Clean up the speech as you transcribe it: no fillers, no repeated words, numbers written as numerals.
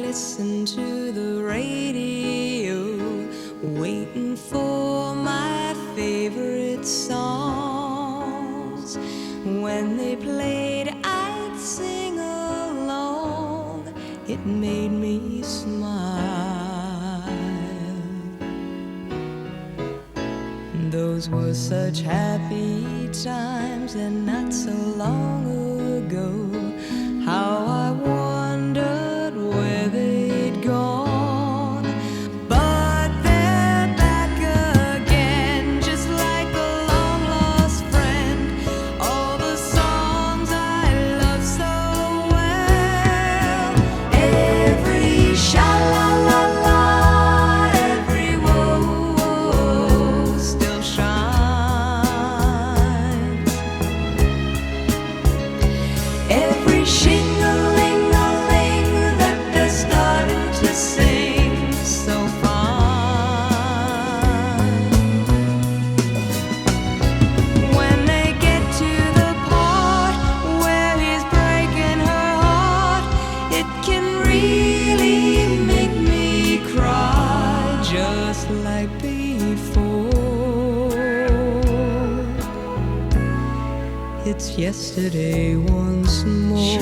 listen to the radio, waiting for my favorite songs. When they played, I'd sing along. It made me smile. Those were such happy times, and not so long ago. How I wondered where they'd gone. But they're back again, just like a long-lost friend. All the songs I love so well. Every sha-la-la-la, every whoa-whoa still shines. Every shing-a-ling-a-ling that they're starting to sing so fine. When they get to the part where he's breaking her heart, it can really make me cry, just like before. It's yesterday once more.